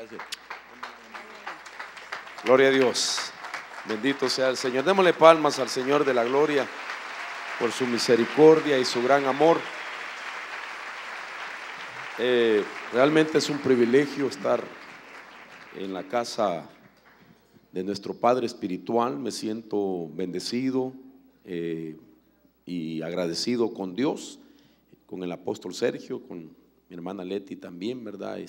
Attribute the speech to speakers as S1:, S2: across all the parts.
S1: decir. Gloria a Dios. Bendito sea el Señor. Démosle palmas al Señor de la gloria por su misericordia y su gran amor. Realmente es un privilegio estar en la casa de nuestro Padre espiritual. Me siento bendecido y agradecido con Dios, con el apóstol Sergio, con mi hermana Leti también, ¿verdad?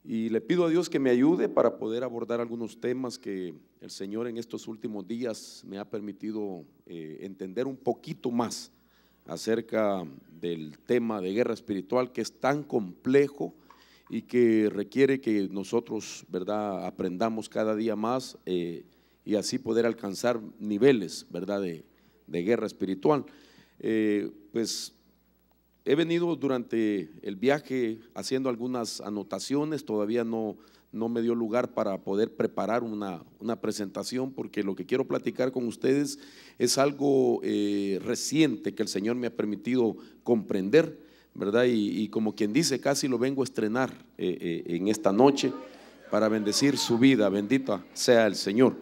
S1: Y le pido a Dios que me ayude para poder abordar algunos temas que el Señor en estos últimos días me ha permitido entender un poquito más acerca del tema de guerra espiritual, que es tan complejo y que requiere que nosotros, ¿verdad?, aprendamos cada día más y así poder alcanzar niveles, ¿verdad?, de guerra espiritual. Pues he venido durante el viaje haciendo algunas anotaciones. Todavía no me dio lugar para poder preparar una presentación, porque lo que quiero platicar con ustedes es algo reciente que el Señor me ha permitido comprender, ¿verdad? Y como quien dice, casi lo vengo a estrenar en esta noche para bendecir su vida. Bendito sea el Señor.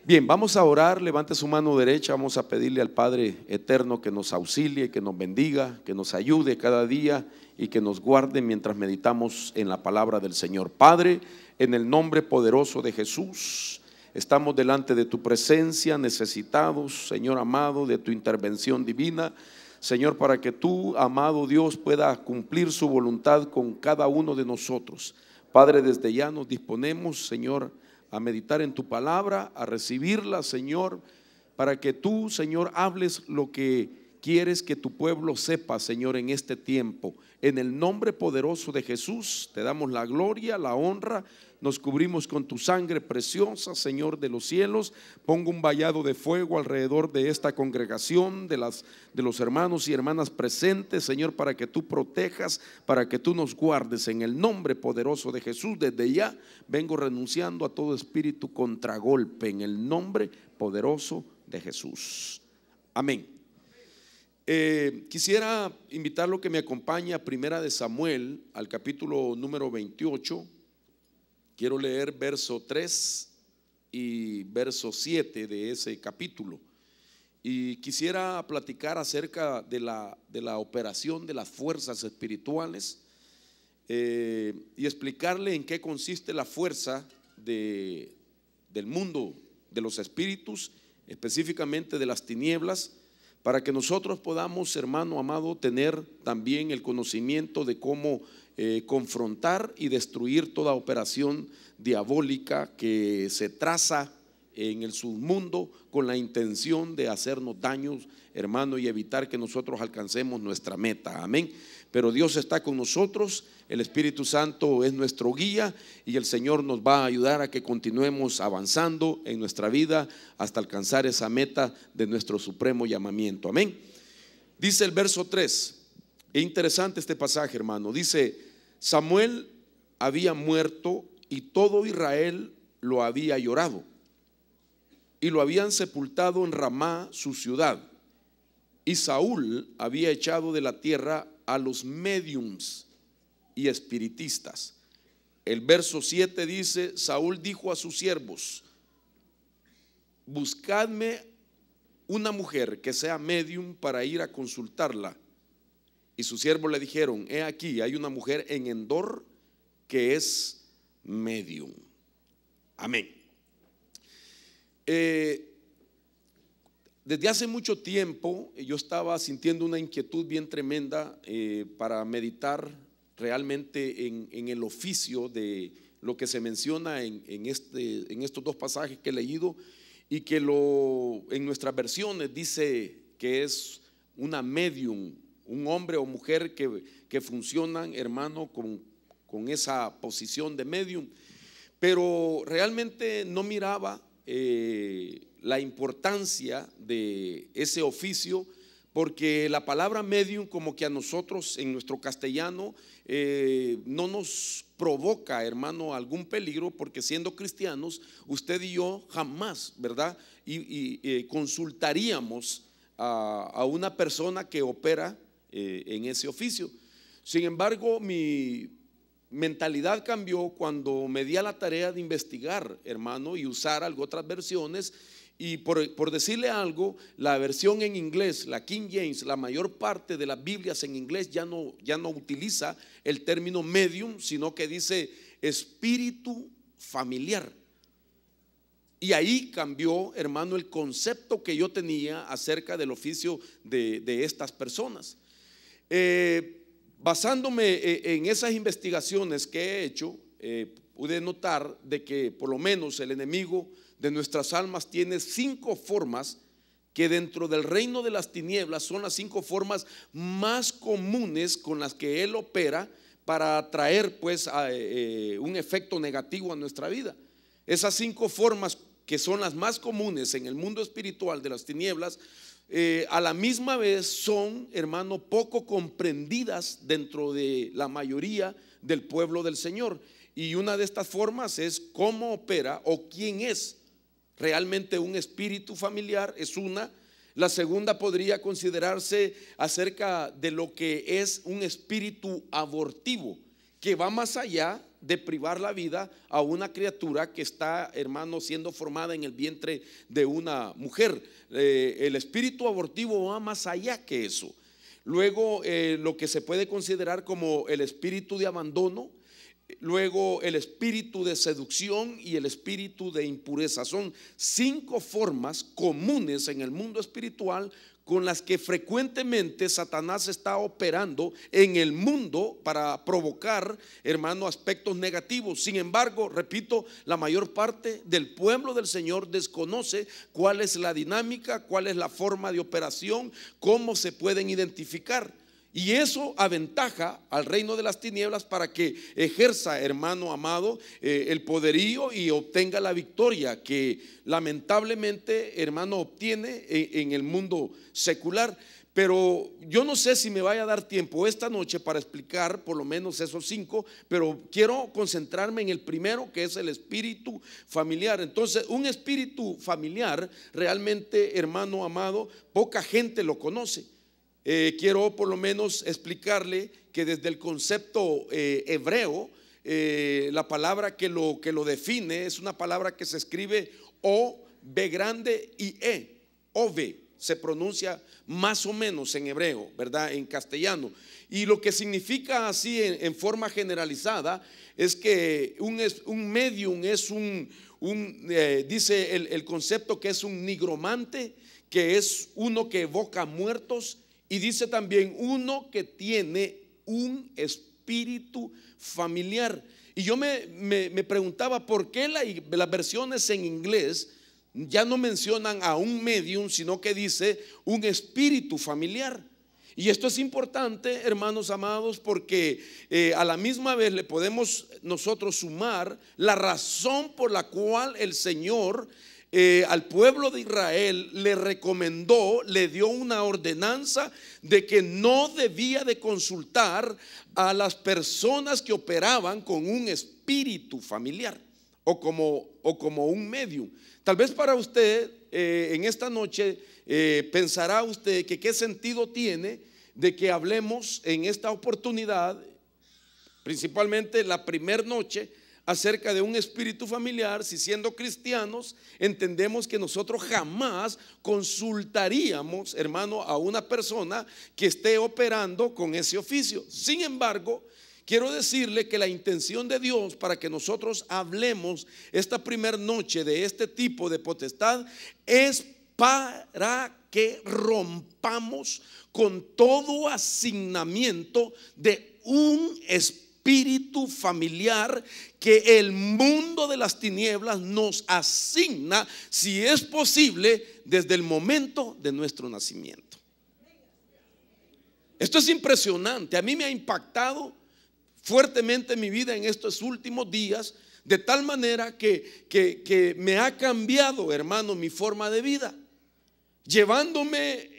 S1: Bien, vamos a orar. Levante su mano derecha. Vamos a pedirle al Padre eterno que nos auxilie, que nos bendiga, que nos ayude cada día y que nos guarde mientras meditamos en la palabra del Señor. Padre, en el nombre poderoso de Jesús, estamos delante de tu presencia, necesitados, Señor amado, de tu intervención divina, Señor, para que tú, amado Dios, pueda cumplir su voluntad con cada uno de nosotros. Padre, desde ya nos disponemos, Señor, a meditar en tu palabra, a recibirla, Señor, para que tú, Señor, hables lo que quieres que tu pueblo sepa, Señor, en este tiempo. En el nombre poderoso de Jesús te damos la gloria, la honra. Nos cubrimos con tu sangre preciosa, Señor de los cielos. Pongo un vallado de fuego alrededor de esta congregación, de los hermanos y hermanas presentes, Señor, para que tú protejas, para que tú nos guardes. En el nombre poderoso de Jesús, desde ya vengo renunciando a todo espíritu contragolpe, en el nombre poderoso de Jesús. Amén. Quisiera invitarlo que me acompañe a Primera de Samuel, al capítulo número 28. Quiero leer verso 3 y verso 7 de ese capítulo. Y quisiera platicar acerca de la operación de las fuerzas espirituales y explicarle en qué consiste la fuerza del mundo de los espíritus, específicamente de las tinieblas, para que nosotros podamos, hermano amado, tener también el conocimiento de cómo confrontar y destruir toda operación diabólica que se traza en el submundo con la intención de hacernos daños, hermano, y evitar que nosotros alcancemos nuestra meta. Amén. Pero Dios está con nosotros, el Espíritu Santo es nuestro guía y el Señor nos va a ayudar a que continuemos avanzando en nuestra vida hasta alcanzar esa meta de nuestro supremo llamamiento. Amén. Dice el verso 3, es interesante este pasaje, hermano. Dice: Samuel había muerto y todo Israel lo había llorado, y lo habían sepultado en Ramá, su ciudad. Y Saúl había echado de la tierra a los médiums y espiritistas. El verso 7 dice: Saúl dijo a sus siervos: buscadme una mujer que sea médium para ir a consultarla. Y sus siervos le dijeron: he aquí, hay una mujer en Endor que es médium. Amén. Desde hace mucho tiempo yo estaba sintiendo una inquietud bien tremenda para meditar realmente en el oficio de lo que se menciona en estos dos pasajes que he leído, y que en nuestras versiones dice que es una medium, un hombre o mujer que funcionan, hermano, con esa posición de medium. Pero realmente no miraba la importancia de ese oficio, porque la palabra medium como que a nosotros en nuestro castellano no nos provoca, hermano, algún peligro, porque siendo cristianos usted y yo jamás, ¿verdad?, y consultaríamos a una persona que opera en ese oficio. Sin embargo, mi mentalidad cambió cuando me di a la tarea de investigar, hermano, y usar otras versiones. Y por decirle algo, la versión en inglés, la King James, la mayor parte de las Biblias en inglés ya no utiliza el término medium, sino que dice espíritu familiar. Y ahí cambió, hermano, el concepto que yo tenía acerca del oficio de estas personas. Basándome en esas investigaciones que he hecho, pude notar de que por lo menos el enemigo de nuestras almas tiene 5 formas que dentro del reino de las tinieblas son las 5 formas más comunes con las que él opera para traer pues un efecto negativo a nuestra vida. Esas 5 formas que son las más comunes en el mundo espiritual de las tinieblas, a la misma vez son, hermano, poco comprendidas dentro de la mayoría del pueblo del Señor. Y una de estas formas es cómo opera o quién es realmente un espíritu familiar, es una. La segunda podría considerarse acerca de lo que es un espíritu abortivo, que va más allá de privar la vida a una criatura que está, hermano, siendo formada en el vientre de una mujer. El espíritu abortivo va más allá que eso. Luego lo que se puede considerar como el espíritu de abandono. Luego el espíritu de seducción y el espíritu de impureza. Son 5 formas comunes en el mundo espiritual con las que frecuentemente Satanás está operando en el mundo para provocar, hermano, aspectos negativos. Sin embargo, repito, la mayor parte del pueblo del Señor desconoce cuál es la dinámica, cuál es la forma de operación, cómo se pueden identificar. Y eso aventaja al reino de las tinieblas para que ejerza, hermano amado, el poderío y obtenga la victoria que lamentablemente, hermano, obtiene en el mundo secular. Pero yo no sé si me vaya a dar tiempo esta noche para explicar por lo menos esos 5, pero quiero concentrarme en el primero, que es el espíritu familiar. Entonces, un espíritu familiar realmente, hermano amado, poca gente lo conoce. Quiero por lo menos explicarle que desde el concepto hebreo, la palabra que lo define es una palabra que se escribe O, B grande y E, Ove, se pronuncia más o menos en hebreo, ¿verdad? En castellano. Y lo que significa así en forma generalizada es que un medium es dice el concepto que es un nigromante, que es uno que evoca muertos. Y dice también uno que tiene un espíritu familiar. Y yo me preguntaba por qué las versiones en inglés ya no mencionan a un medium, sino que dice un espíritu familiar. Y esto es importante, hermanos amados, porque a la misma vez le podemos nosotros sumar la razón por la cual el Señor al pueblo de Israel le recomendó, le dio una ordenanza de que no debía de consultar a las personas que operaban con un espíritu familiar o como un medium. Tal vez para usted en esta noche pensará usted que qué sentido tiene de que hablemos en esta oportunidad, principalmente la primera noche, acerca de un espíritu familiar, si siendo cristianos entendemos que nosotros jamás consultaríamos, hermano, a una persona que esté operando con ese oficio. Sin embargo, quiero decirle que la intención de Dios para que nosotros hablemos esta primera noche de este tipo de potestad es para que rompamos con todo asignamiento de un espíritu familiar que el mundo de las tinieblas nos asigna, si es posible, desde el momento de nuestro nacimiento. Esto es impresionante. A mí me ha impactado fuertemente mi vida en estos últimos días, de tal manera que me ha cambiado, hermano, mi forma de vida, llevándome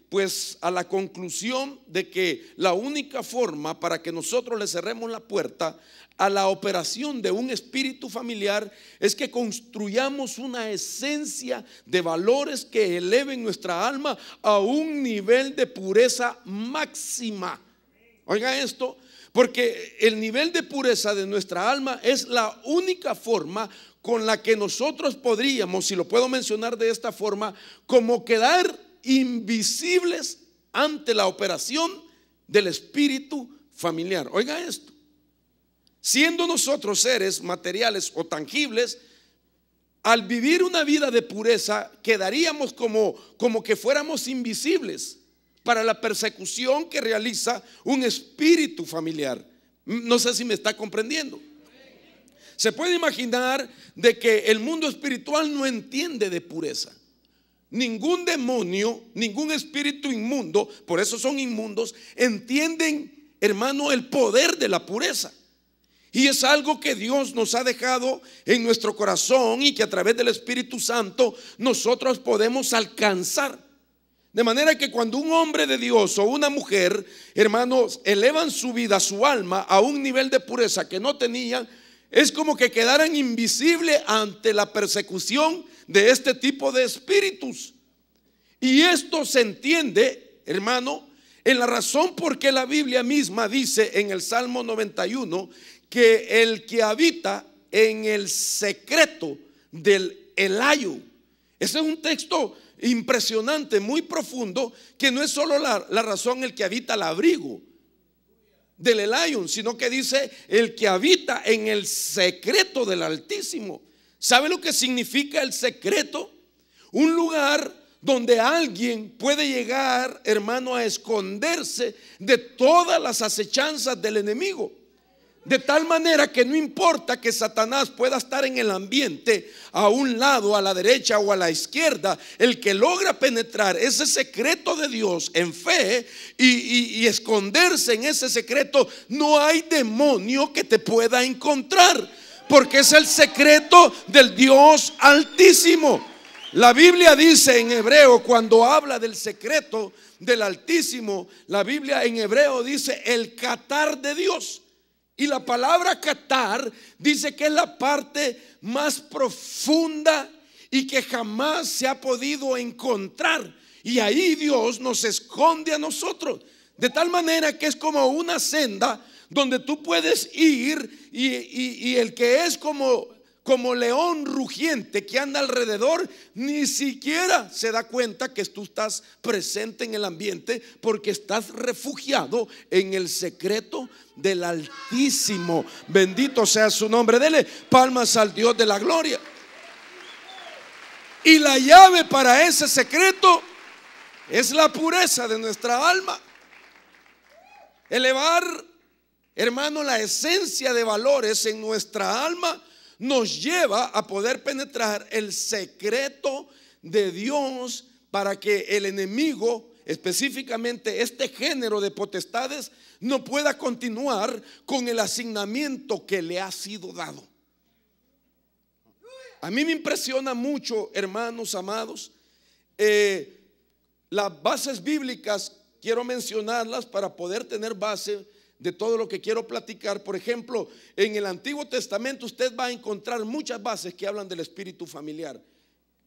S1: pues a la conclusión de que la única forma para que nosotros le cerremos la puerta a la operación de un espíritu familiar es que construyamos una esencia de valores que eleven nuestra alma a un nivel de pureza máxima. Oiga esto, Porque el nivel de pureza de nuestra alma es la única forma con la que nosotros podríamos, si lo puedo mencionar de esta forma, como quedar invisibles ante la operación del espíritu familiar. Oiga esto: siendo nosotros seres materiales o tangibles, al vivir una vida de pureza quedaríamos como que fuéramos invisibles para la persecución que realiza un espíritu familiar. No sé si me está comprendiendo. Se puede imaginar de que el mundo espiritual no entiende de pureza. Ningún demonio, ningún espíritu inmundo, por eso son inmundos, entienden, hermano, el poder de la pureza. Y es algo que Dios nos ha dejado en nuestro corazón y que a través del Espíritu Santo nosotros podemos alcanzar. De manera que cuando un hombre de Dios o una mujer, hermanos, elevan su vida, su alma a un nivel de pureza que no tenían, es como que quedaran invisibles ante la persecución de este tipo de espíritus. Y esto se entiende, hermano, en la razón por qué la Biblia misma dice en el Salmo 91 que el que habita en el secreto del Elayo. Ese es un texto impresionante, muy profundo, que no es solo la razón el que habita al abrigo del Elayo, sino que dice el que habita en el secreto del Altísimo. ¿Sabe lo que significa el secreto? Un lugar donde alguien puede llegar, hermano, a esconderse de todas las acechanzas del enemigo. De tal manera que no importa que Satanás pueda estar en el ambiente, a un lado, a la derecha o a la izquierda, el que logra penetrar ese secreto de Dios en fe y esconderse en ese secreto, no hay demonio que te pueda encontrar, porque es el secreto del Dios Altísimo. La Biblia dice en hebreo, cuando habla del secreto del Altísimo, la Biblia en hebreo dice el catar de Dios. Y la palabra catar dice que es la parte más profunda y que jamás se ha podido encontrar. Y ahí Dios nos esconde a nosotros. De tal manera que es como una senda donde tú puedes ir y el que es como león rugiente que anda alrededor, ni siquiera se da cuenta que tú estás presente en el ambiente, porque estás refugiado en el secreto del Altísimo. Bendito sea su nombre. Dele palmas al Dios de la gloria. Y la llave para ese secreto es la pureza de nuestra alma. Elevar, hermano, la esencia de valores en nuestra alma nos lleva a poder penetrar el secreto de Dios, para que el enemigo, específicamente este género de potestades, no pueda continuar con el asignamiento que le ha sido dado. A mí me impresiona mucho, hermanos amados, las bases bíblicas. Quiero mencionarlas para poder tener base de todo lo que quiero platicar. Por ejemplo, en el Antiguo Testamento usted va a encontrar muchas bases que hablan del espíritu familiar.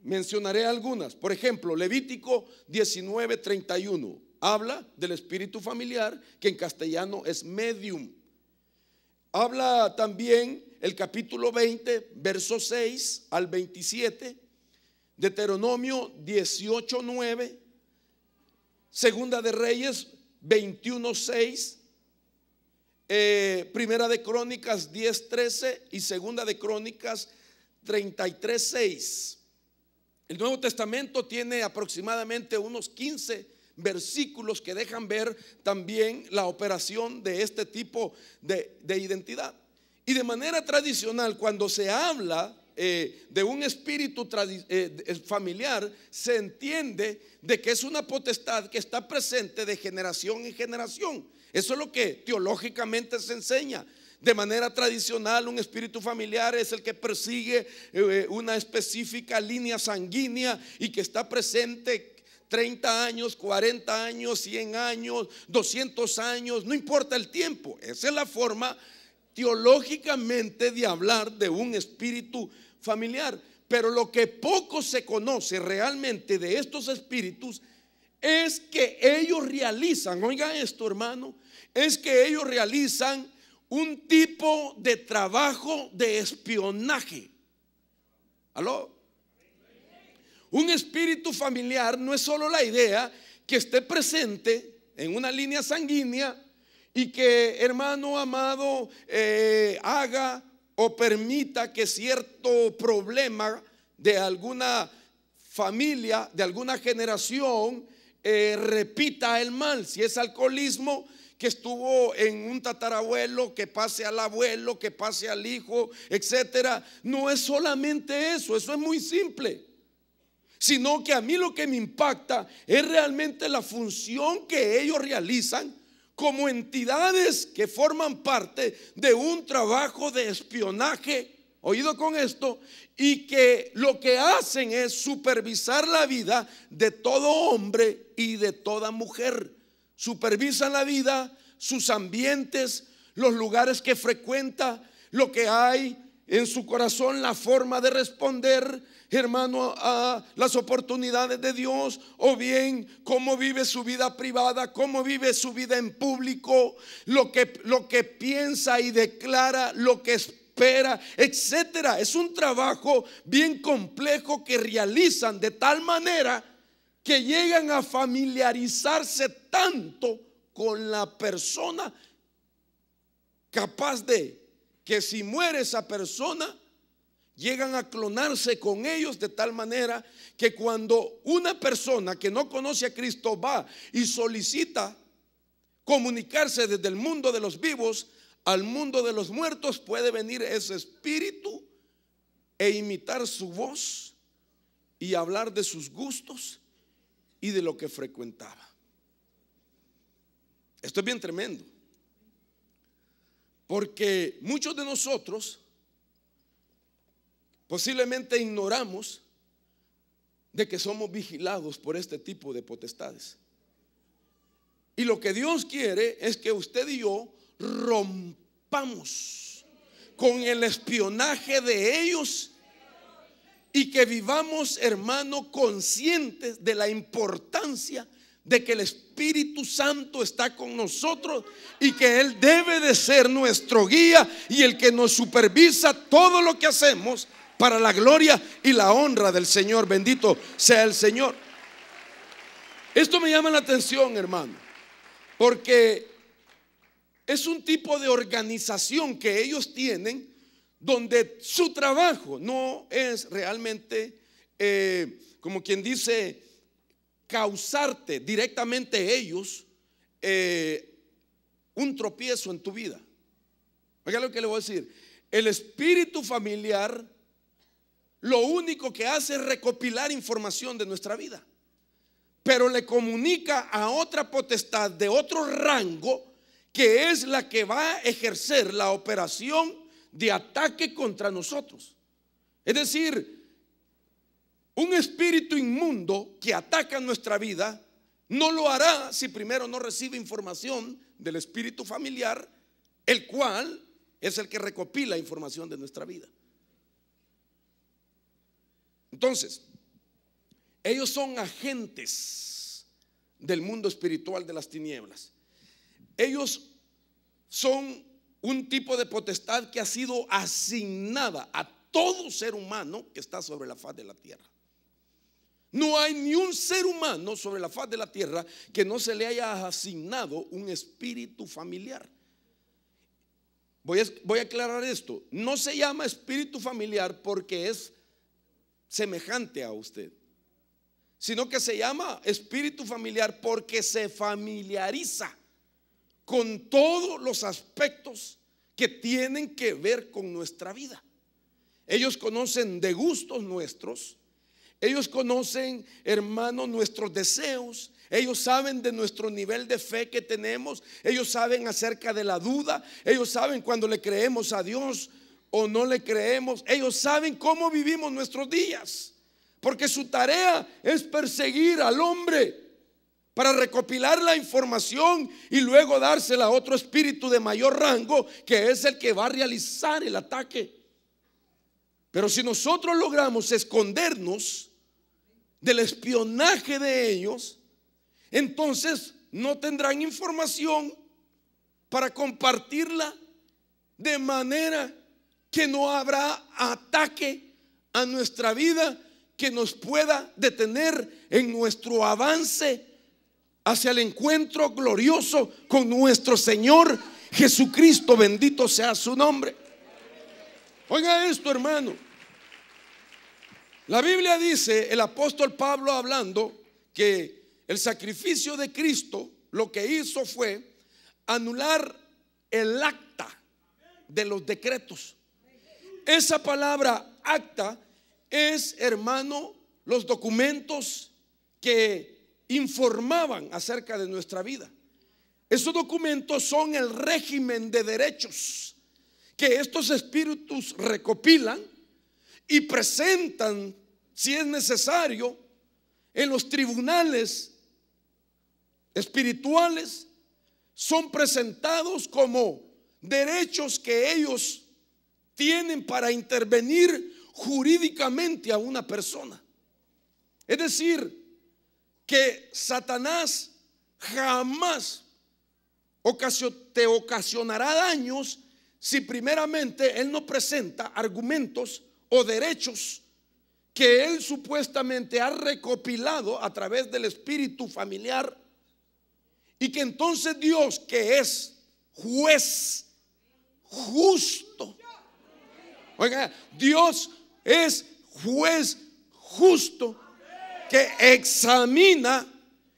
S1: Mencionaré algunas. Por ejemplo, Levítico 19:31 habla del espíritu familiar, que en castellano es medium. Habla también el capítulo 20, versos 6 al 27, Deuteronomio 18:9, Segunda de Reyes 21:6, Primera de Crónicas 10:13 y Segunda de Crónicas 33:6. El Nuevo Testamento tiene aproximadamente unos 15 versículos que dejan ver también la operación de este tipo de identidad. Y de manera tradicional, cuando se habla de un espíritu familiar, se entiende de que es una potestad que está presente de generación en generación. Eso es lo que teológicamente se enseña. De manera tradicional, un espíritu familiar es el que persigue una específica línea sanguínea y que está presente 30 años, 40 años, 100 años, 200 años, no importa el tiempo. Esa es la forma teológicamente de hablar de un espíritu familiar. Pero lo que poco se conoce realmente de estos espíritus es que ellos realizan, oiga esto, hermano, es que ellos realizan un tipo de trabajo de espionaje. ¿Aló? Un espíritu familiar no es solo la idea que esté presente en una línea sanguínea y que, hermano amado, haga o permita que cierto problema de alguna familia, de alguna generación, repita el mal. Si es alcoholismo, que estuvo en un tatarabuelo, que pase al abuelo, que pase al hijo, etcétera. No es solamente eso es muy simple, sino que a mí lo que me impacta es realmente la función que ellos realizan como entidades que forman parte de un trabajo de espionaje, oído con esto, y que lo que hacen es supervisar la vida de todo hombre y de toda mujer. Supervisan la vida, sus ambientes, los lugares que frecuenta, lo que hay en su corazón, la forma de responder, hermano, a las oportunidades de Dios, o bien cómo vive su vida privada, cómo vive su vida en público, lo que piensa y declara, lo que espera, etcétera. Es un trabajo bien complejo que realizan de tal manera que llegan a familiarizarse tanto con la persona, capaz de que si muere esa persona, llegan a clonarse con ellos de tal manera que cuando una persona que no conoce a Cristo va y solicita comunicarse desde el mundo de los vivos al mundo de los muertos, puede venir ese espíritu e imitar su voz y hablar de sus gustos y de lo que frecuentaba. Esto es bien tremendo, porque muchos de nosotros posiblemente ignoramos de que somos vigilados por este tipo de potestades. Y lo que Dios quiere es que usted y yo rompamos con el espionaje de ellos y que vivamos, hermano, conscientes de la importancia de que el Espíritu Santo está con nosotros y que Él debe de ser nuestro guía y el que nos supervisa todo lo que hacemos para la gloria y la honra del Señor. Bendito sea el Señor. Esto me llama la atención, hermano, porque es un tipo de organización que ellos tienen, donde su trabajo no es realmente, como quien dice, causarte directamente ellos un tropiezo en tu vida. Oiga lo que le voy a decir. El espíritu familiar lo único que hace es recopilar información de nuestra vida, pero le comunica a otra potestad de otro rango, que es la que va a ejercer la operación de ataque contra nosotros. Es decir, un espíritu inmundo que ataca nuestra vida no lo hará si primero no recibe información del espíritu familiar, el cual es el que recopila información de nuestra vida. Entonces, ellos son agentes del mundo espiritual de las tinieblas. Ellos son un tipo de potestad que ha sido asignada a todo ser humano que está sobre la faz de la tierra. No hay ni un ser humano sobre la faz de la tierra que no se le haya asignado un espíritu familiar. Voy a aclarar esto. No se llama espíritu familiar porque es semejante a usted, sino que se llama espíritu familiar porque se familiariza con todos los aspectos que tienen que ver con nuestra vida. Ellos conocen de gustos nuestros, ellos conocen, hermano, nuestros deseos, ellos saben de nuestro nivel de fe que tenemos, ellos saben acerca de la duda, ellos saben cuando le creemos a Dios o no le creemos, ellos saben cómo vivimos nuestros días, porque su tarea es perseguir al hombre para recopilar la información y luego dársela a otro espíritu de mayor rango, que es el que va a realizar el ataque. Pero si nosotros logramos escondernos del espionaje de ellos entonces no tendrán información para compartirla, de manera que no habrá ataque a nuestra vida que nos pueda detener en nuestro avance hacia el encuentro glorioso con nuestro Señor Jesucristo. Bendito sea su nombre. Oiga esto, hermano. La Biblia dice, el apóstol Pablo hablando, que el sacrificio de Cristo lo que hizo fue anular el acta de los decretos. Esa palabra acta es, hermano, los documentos que informaban acerca de nuestra vida. Esos documentos son el régimen de derechos que estos espíritus recopilan y presentan, si es necesario, en los tribunales espirituales. Son presentados como derechos que ellos tienen para intervenir jurídicamente a una persona. Es decir, que Satanás jamás te ocasionará daños si primeramente él no presenta argumentos o derechos que él supuestamente ha recopilado a través del espíritu familiar, y que entonces Dios, que es juez justo, oiga, Dios es juez justo que examina,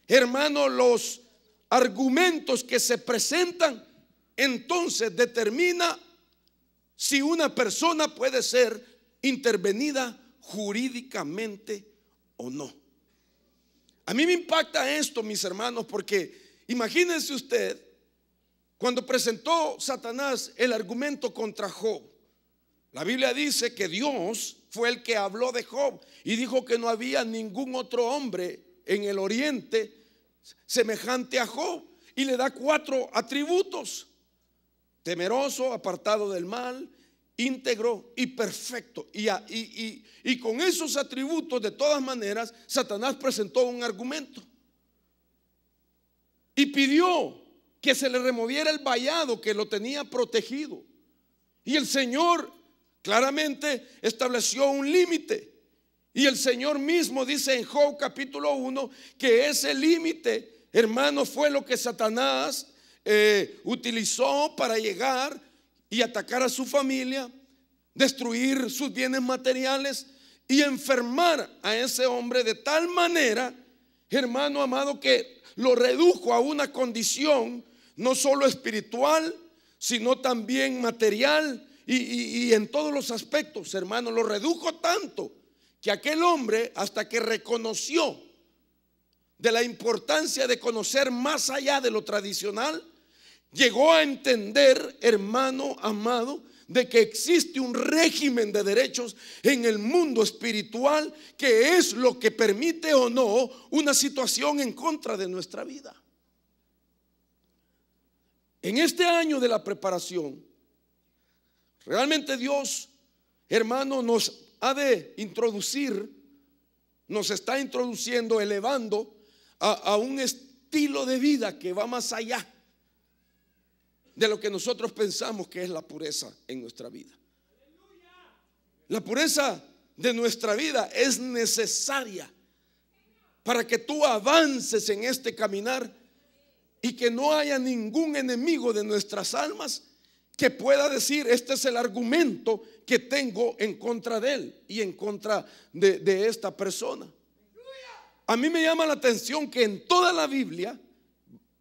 S1: hermano, los argumentos que se presentan, entonces determina si una persona puede ser intervenida jurídicamente o no. A mí me impacta esto, mis hermanos, porque imagínense usted, cuando presentó Satanás el argumento contra Job, la Biblia dice que Dios fue el que habló de Job y dijo que no había ningún otro hombre en el oriente semejante a Job, y le da 4 atributos: temeroso, apartado del mal, íntegro y perfecto. Y con esos atributos, de todas maneras, Satanás presentó un argumento y pidió que se le removiera el vallado que lo tenía protegido. Y el Señor claramente estableció un límite. Y el Señor mismo dice en Job capítulo 1 que ese límite, hermano, fue lo que Satanás utilizó para llegar y atacar a su familia, destruir sus bienes materiales y enfermar a ese hombre de tal manera, hermano amado, que lo redujo a una condición no solo espiritual, sino también material y en todos los aspectos, hermano. Lo redujo tanto que aquel hombre, hasta que reconoció de la importancia de conocer más allá de lo tradicional, llegó a entender, hermano amado, de que existe un régimen de derechos en el mundo espiritual, que es lo que permite o no una situación en contra de nuestra vida. En este año de la preparación, realmente Dios, hermano, nos ha de introducir, nos está introduciendo, elevando a un estilo de vida que va más allá de lo que nosotros pensamos que es la pureza en nuestra vida. La pureza de nuestra vida es necesaria para que tú avances en este caminar y que no haya ningún enemigo de nuestras almas que pueda decir: este es el argumento que tengo en contra de él y en contra de esta persona. A mí me llama la atención que en toda la Biblia,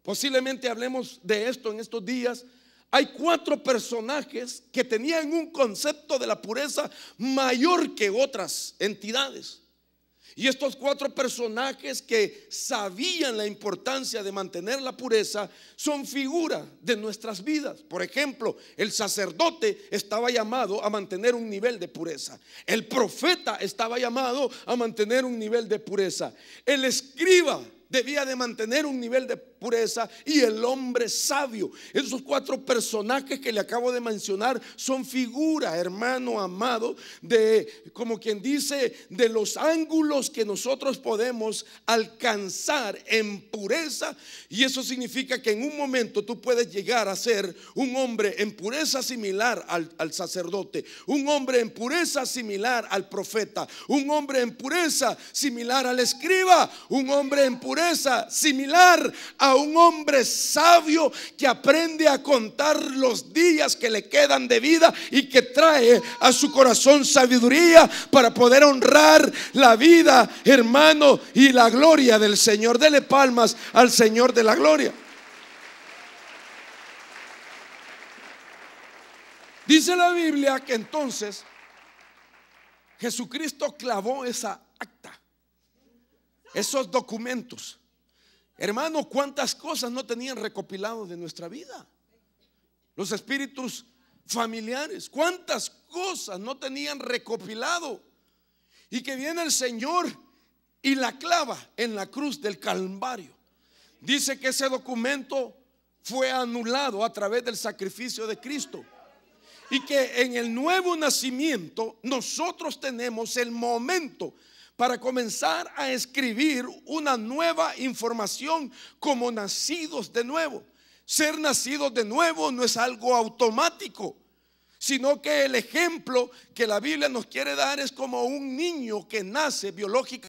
S1: posiblemente hablemos de esto en estos días, hay 4 personajes que tenían un concepto de la pureza mayor que otras entidades. Y estos 4 personajes que sabían la importancia de mantener la pureza son figuras de nuestras vidas. Por ejemplo, el sacerdote estaba llamado a mantener un nivel de pureza. El profeta estaba llamado a mantener un nivel de pureza. El escriba debía de mantener un nivel de
S2: pureza y el hombre sabio. Esos 4 personajes que le acabo de mencionar son figuras, hermano amado, de, como quien dice, de los ángulos que nosotros podemos alcanzar en pureza. Y eso significa que en un momento tú puedes llegar a ser un hombre en pureza similar al sacerdote, un hombre en pureza similar al profeta, un hombre en pureza similar al escriba, un hombre en pureza similar a un hombre sabio que aprende a contar los días que le quedan de vida y que trae a su corazón sabiduría para poder honrar la vida, hermano, y la gloria del Señor. Dele palmas al Señor de la gloria. Dice la Biblia que entonces Jesucristo clavó esa acta, esos documentos. Hermano, cuántas cosas no tenían recopilado de nuestra vida. Los espíritus familiares, cuántas cosas no tenían recopilado. Y que viene el Señor y la clava en la cruz del Calvario. Dice que ese documento fue anulado a través del sacrificio de Cristo. Y que en el nuevo nacimiento nosotros tenemos el momento para comenzar a escribir una nueva información como nacidos de nuevo. Ser nacidos de nuevo no es algo automático, sino que el ejemplo que la Biblia nos quiere dar es como un niño que nace biológicamente